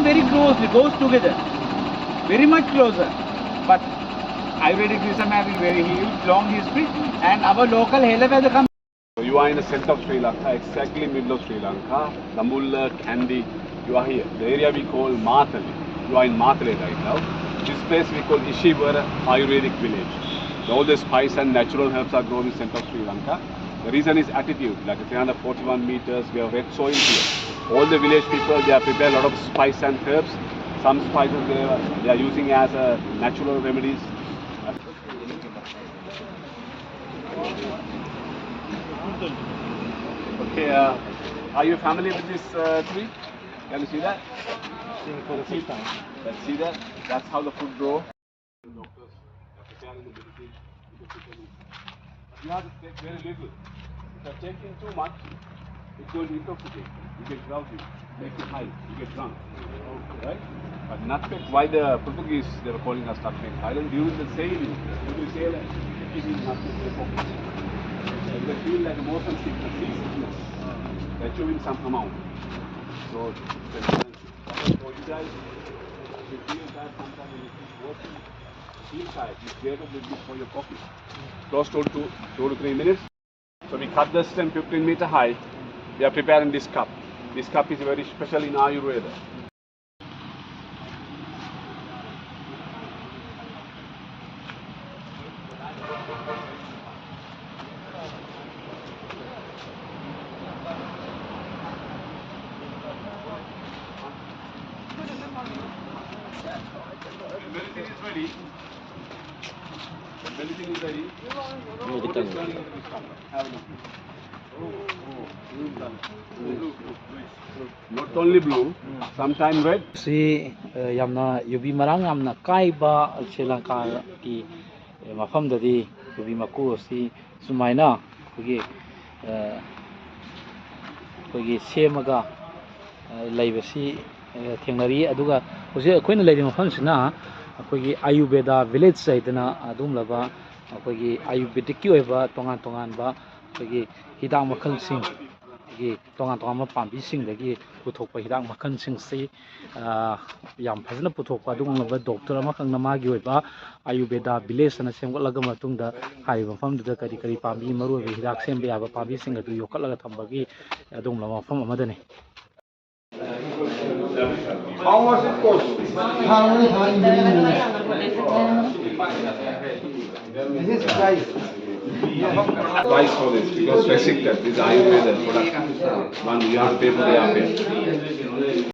come very closely, goes together, very much closer. But Ayurvedic wisdom having very huge, long history, and our local Ayurveda comes. You are in the center of Sri Lanka, exactly middle of Sri Lanka, Namulla, Kandy, you are here. The area we call Makhal. You are in Makhal right now. This place we call Ishivara Ayurvedic village. All the spice and natural herbs are grown in the center of Sri Lanka. The reason is altitude, like 341 meters, we have red soil here. All the village people, they are prepared a lot of spice and herbs. Some spices they are using as natural remedies. Okay, are you familiar with this tree? Can you see that? For the first time. Let's see that. That's how the food grows. Doctors are preparing the medicine. You have to take very little. If you are taking too much, it will intoxicate. You get drowsy, make you high, you get drunk. Right? But nutmeg, why the Portuguese they were calling us nutmeg island during the sailing. When we sail, they give you nutmeg in their pocket. And they feel like a motion sickness, seasickness. They're chewing some amount. So you guys, if you feel that sometimes when you keep working, feel tired, you get a little bit for your coffee. Close to 2 to 3 minutes. So we cut the stem 15 meter high. We are preparing this cup. This cup is very special in Ayurveda. Everything is ready. Everything is ready. What is running into this cup? Have a look. Not only blue, sometimes red. Si yamna yubi marang yamna kaiba Sri Lanka ki mafam dadi yubi maku si sumaina kogi semaga laibasi thengnari aduga hoje akoina leidi mafam sina akogi Ayurveda village saidana adum laba akogi Ayurvedic ki oiba tongan ba akogi hidak makhal sing gi tongan pambi sing dagi puthokpa hidak makhal sing si yam phajna puthokpa adungba doctor ama khangna magi oiba Ayurveda village na semgotlaga matungda hai mafam da kari pambi maru oiba hidak sembe yaba pambi sing adu yokatlaga thambagi adungla mafam amadane. How much it cost? This is price. Price for this because restricted. This is Ayurveda product. One you have to pay for the Ayurveda.